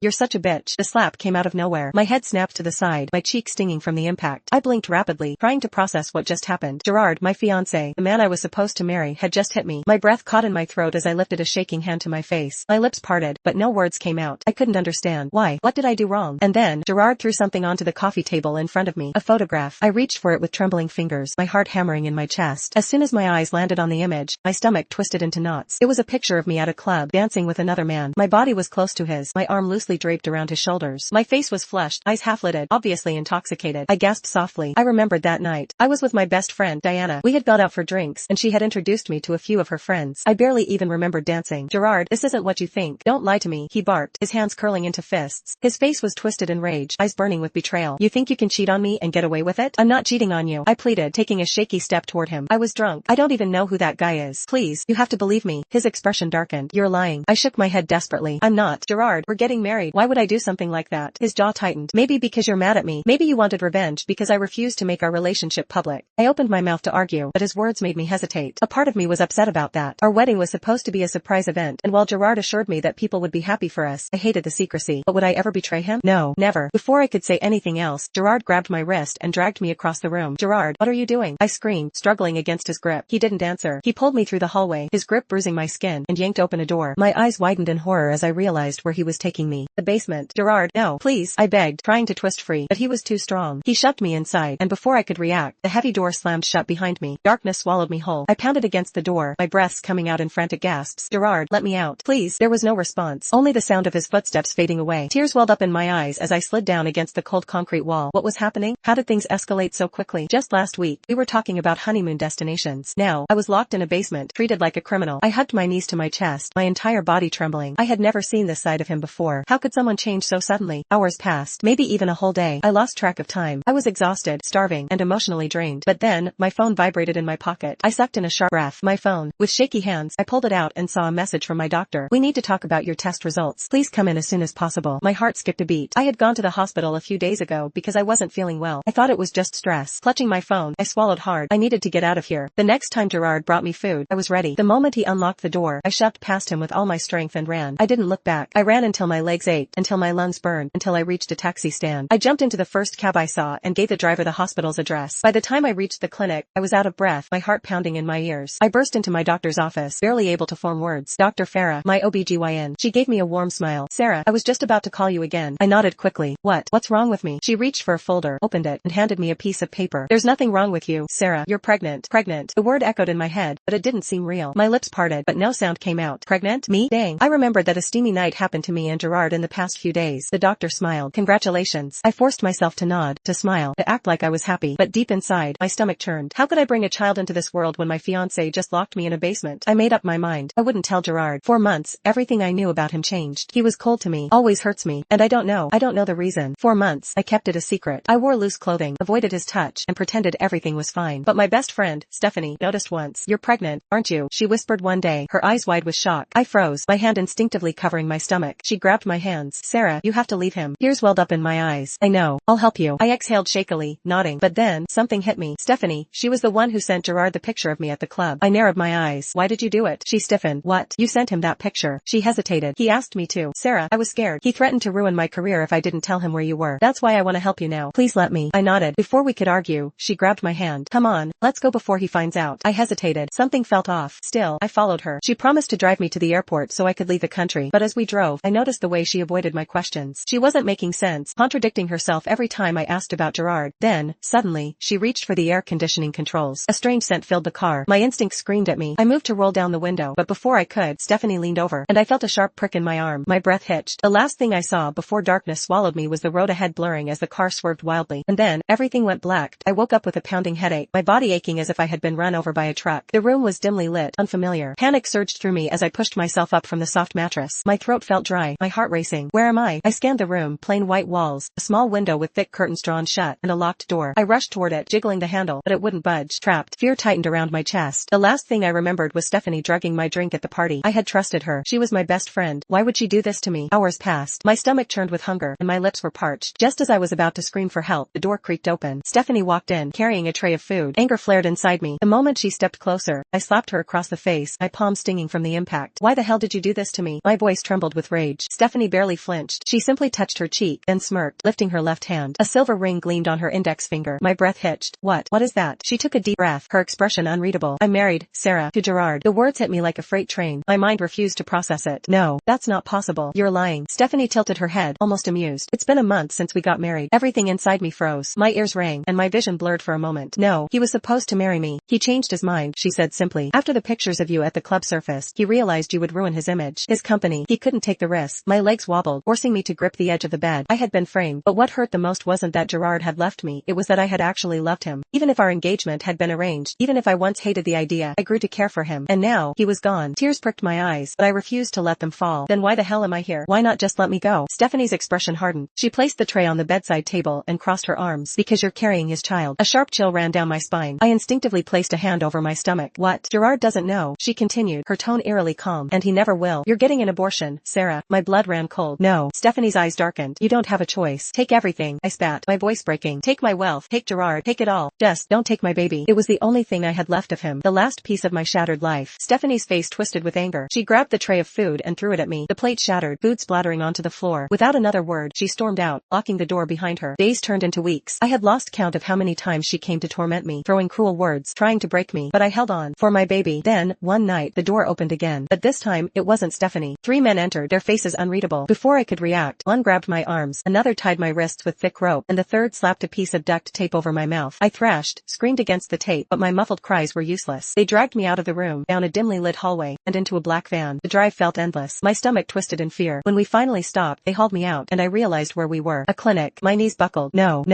You're such a bitch. The slap came out of nowhere. My head snapped to the side, my cheek stinging from the impact. I blinked rapidly, trying to process what just happened. Gerard, my fiancé, the man I was supposed to marry, had just hit me. My breath caught in my throat as I lifted a shaking hand to my face. My lips parted, but no words came out. I couldn't understand. Why? What did I do wrong? And then, Gerard threw something onto the coffee table in front of me. A photograph. I reached for it with trembling fingers, my heart hammering in my chest. As soon as my eyes landed on the image, my stomach twisted into knots. It was a picture of me at a club, dancing with another man. My body was close to his, my arm loosely draped around his shoulders. My face was flushed, eyes half-lidded, obviously intoxicated. I gasped softly. I remembered that night. I was with my best friend, Diana. We had gone out for drinks, and she had introduced me to a few of her friends. I barely even remembered dancing. Gerard, this isn't what you think. Don't lie to me, he barked, his hands curling into fists. His face was twisted in rage, eyes burning with betrayal. You think you can cheat on me and get away with it? I'm not cheating on you, I pleaded, taking a shaky step toward him. I was drunk. I don't even know who that guy is. Please, you have to believe me. His expression darkened. You're lying. I shook my head desperately. I'm not. Gerard, we're getting married. Why would I do something like that? His jaw tightened. Maybe because you're mad at me. Maybe you wanted revenge because I refused to make our relationship public. I opened my mouth to argue, but his words made me hesitate. A part of me was upset about that. Our wedding was supposed to be a surprise event, and while Gerard assured me that people would be happy for us, I hated the secrecy. But would I ever betray him? No, never. Before I could say anything else, Gerard grabbed my wrist and dragged me across the room. Gerard, what are you doing? I screamed, struggling against his grip. He didn't answer. He pulled me through the hallway, his grip bruising my skin, and yanked open a door. My eyes widened in horror as I realized where he was taking me. The basement. Gerard, no, please, I begged, trying to twist free, but he was too strong. He shoved me inside, and before I could react, the heavy door slammed shut behind me. Darkness swallowed me whole. I pounded against the door, my breaths coming out in frantic gasps. Gerard, let me out. Please. There was no response, only the sound of his footsteps fading away. Tears welled up in my eyes as I slid down against the cold concrete wall. What was happening? How did things escalate so quickly? Just last week, we were talking about honeymoon destinations. Now, I was locked in a basement, treated like a criminal. I hugged my knees to my chest, my entire body trembling. I had never seen this side of him before. How could someone change so suddenly? Hours passed, maybe even a whole day. I lost track of time. I was exhausted, starving, and emotionally drained. But then, my phone vibrated in my pocket. I sucked in a sharp breath. My phone. With shaky hands, I pulled it out and saw a message from my doctor. We need to talk about your test results. Please come in as soon as possible. My heart skipped a beat. I had gone to the hospital a few days ago because I wasn't feeling well. I thought it was just stress. Clutching my phone, I swallowed hard. I needed to get out of here. The next time Gerard brought me food, I was ready. The moment he unlocked the door, I shoved past him with all my strength and ran. I didn't look back. I ran until my legs ached, until my lungs burned, until I reached a taxi stand. I jumped into the first cab I saw and gave the driver the hospital's address. By the time I reached the clinic, I was out of breath, my heart pounding in my ears. I burst into my doctor's office, barely able to form words. Dr. Farah, my OBGYN. She gave me a warm smile. Sarah, I was just about to call you again. I nodded quickly. What's wrong with me? She reached for a folder, opened it, and handed me a piece of paper. There's nothing wrong with you, Sarah. You're pregnant. Pregnant. The word echoed in my head, but it didn't seem real. My lips parted, but no sound came out. Pregnant? Me? Dang. I remembered that a steamy night happened to me and Gerard in the past few days. The doctor smiled. Congratulations. I forced myself to nod, to smile, to act like I was happy, but deep inside, my stomach churned. How could I bring a child into this world when my fiancé just locked me in a basement? I made up my mind. I wouldn't tell Gerard. For months, everything I knew about him changed. He was cold to me, always hurts me, and I don't know the reason. For months, I kept it a secret. I wore loose clothing, avoided his touch, and pretended everything was fine. But my best friend, Stephanie, noticed once. You're pregnant, aren't you? She whispered one day, her eyes wide with shock. I froze, my hand instinctively covering my stomach. She grabbed my hands. Sarah, you have to leave him. Tears welled up in my eyes. I know. I'll help you. I exhaled shakily, nodding. But then, something hit me. Stephanie, she was the one who sent Gerard the picture of me at the club. I narrowed my eyes. Why did you do it? She stiffened. What? You sent him that picture. She hesitated. He asked me to. Sarah, I was scared. He threatened to ruin my career if I didn't tell him where you were. That's why I want to help you now. Please let me. I nodded. Before we could argue, she grabbed my hand. Come on, let's go before he finds out. I hesitated. Something felt off. Still, I followed her. She promised to drive me to the airport so I could leave the country. But as we drove, I noticed the way she avoided my questions. She wasn't making sense, contradicting herself every time I asked about Gerard. Then, suddenly, she reached for the air conditioning controls. A strange scent filled the car. My instinct screamed at me. I moved to roll down the window, but before I could, Stephanie leaned over, and I felt a sharp prick in my arm. My breath hitched. The last thing I saw before darkness swallowed me was the road ahead blurring as the car swerved wildly. And then, everything went black. I woke up with a pounding headache, my body aching as if I had been run over by a truck. The room was dimly lit, unfamiliar. Panic surged through me as I pushed myself up from the soft mattress. My throat felt dry, my heart racing. Where am I? I scanned the room, plain white walls, a small window with thick curtains drawn shut, and a locked door. I rushed toward it, jiggling the handle, but it wouldn't budge. Trapped. Fear tightened around my chest. The last thing I remembered was Stephanie drugging my drink at the party. I had trusted her. She was my best friend. Why would she do this to me? Hours passed. My stomach churned with hunger, and my lips were parched. Just as I was about to scream for help, the door creaked open. Stephanie walked in, carrying a tray of food. Anger flared inside me. The moment she stepped closer, I slapped her across the face, my palm stinging from the impact. Why the hell did you do this to me? My voice trembled with rage. Stephanie barely barely flinched. She simply touched her cheek, then smirked, lifting her left hand. A silver ring gleamed on her index finger. My breath hitched. What is that? She took a deep breath, her expression unreadable. I'm married, Sarah, to Gerard. The words hit me like a freight train. My mind refused to process it. No, that's not possible. You're lying. Stephanie tilted her head, almost amused. It's been a month since we got married. Everything inside me froze. My ears rang, and my vision blurred for a moment. No, he was supposed to marry me. He changed his mind, she said simply. After the pictures of you at the club surfaced, he realized you would ruin his image, his company. He couldn't take the risk. My legs wobbled, forcing me to grip the edge of the bed. I had been framed, but what hurt the most wasn't that Gerard had left me, it was that I had actually loved him. Even if our engagement had been arranged, even if I once hated the idea, I grew to care for him. And now, he was gone. Tears pricked my eyes, but I refused to let them fall. Then why the hell am I here? Why not just let me go? Stephanie's expression hardened. She placed the tray on the bedside table and crossed her arms. Because you're carrying his child. A sharp chill ran down my spine. I instinctively placed a hand over my stomach. What? Gerard doesn't know, she continued, her tone eerily calm. And he never will. You're getting an abortion, Sarah. My blood ran cold. No. Stephanie's eyes darkened. You don't have a choice. Take everything, I spat, my voice breaking. Take my wealth. Take Gerard. Take it all. Just don't take my baby. It was the only thing I had left of him. The last piece of my shattered life. Stephanie's face twisted with anger. She grabbed the tray of food and threw it at me. The plate shattered, food splattering onto the floor. Without another word, she stormed out, locking the door behind her. Days turned into weeks. I had lost count of how many times she came to torment me, throwing cruel words, trying to break me, but I held on. For my baby. Then, one night, the door opened again. But this time, it wasn't Stephanie. 3 men entered, their faces unreadable. Before I could react, one grabbed my arms, another tied my wrists with thick rope, and the third slapped a piece of duct tape over my mouth. I thrashed, screamed against the tape, but my muffled cries were useless. They dragged me out of the room, down a dimly lit hallway, and into a black van. The drive felt endless. My stomach twisted in fear. When we finally stopped, they hauled me out, and I realized where we were. A clinic. My knees buckled. No.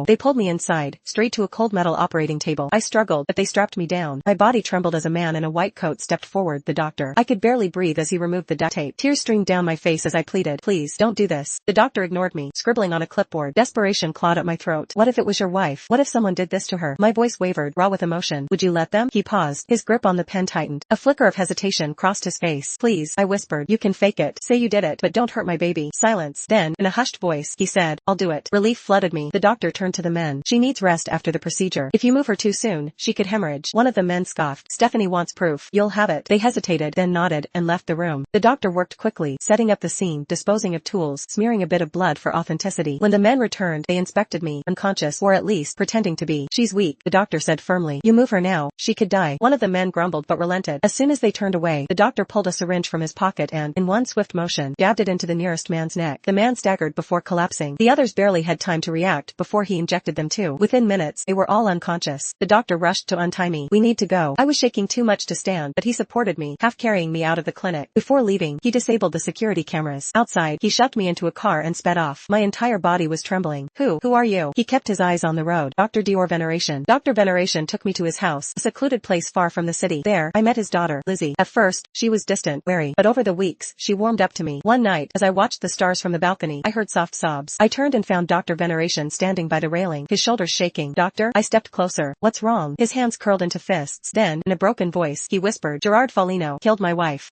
They pulled me inside, straight to a cold metal operating table. I struggled, but they strapped me down. My body trembled as a man in a white coat stepped forward, the doctor. I could barely breathe as he removed the duct tape. Tears streamed down my face as I pleaded, please, don't do this. The doctor ignored me, scribbling on a clipboard. Desperation clawed at my throat. What if it was your wife? What if someone did this to her? My voice wavered, raw with emotion. Would you let them? He paused. His grip on the pen tightened. A flicker of hesitation crossed his face. Please, I whispered. You can fake it. Say you did it, but don't hurt my baby. Silence. Then, in a hushed voice, he said, I'll do it. Relief flooded me. The doctor turned to the men. She needs rest after the procedure. If you move her too soon, she could hemorrhage. One of the men scoffed. Stephanie wants proof. You'll have it. They hesitated, then nodded, and left the room. The doctor worked quickly, setting up the scene, disposing of tools, smearing a bit of blood for authenticity. When the men returned, they inspected me, unconscious, or at least, pretending to be. She's weak, the doctor said firmly. You move her now. She could die. One of the men grumbled but relented. As soon as they turned away, the doctor pulled a syringe from his pocket and, in one swift motion, jabbed it into the nearest man's neck. The man staggered before collapsing. The others barely had time to react before he injected them too. Within minutes, they were all unconscious. The doctor rushed to untie me. We need to go. I was shaking too much to stand, but he supported me, half carrying me out of the clinic. Before leaving, he disabled the security cameras. Outside, he shoved me into a car and sped off. My entire body was trembling. Who are you? He kept his eyes on the road. Dr. Dior Veneration. Dr. Veneration took me to his house, a secluded place far from the city. There, I met his daughter, Lizzie. At first, she was distant, wary, but over the weeks, she warmed up to me. One night, as I watched the stars from the balcony, I heard soft sobs. I turned and found Dr. Veneration standing by the railing, his shoulders shaking. Doctor? I stepped closer. What's wrong? His hands curled into fists. Then, in a broken voice, he whispered, Gerard Foligno killed my wife.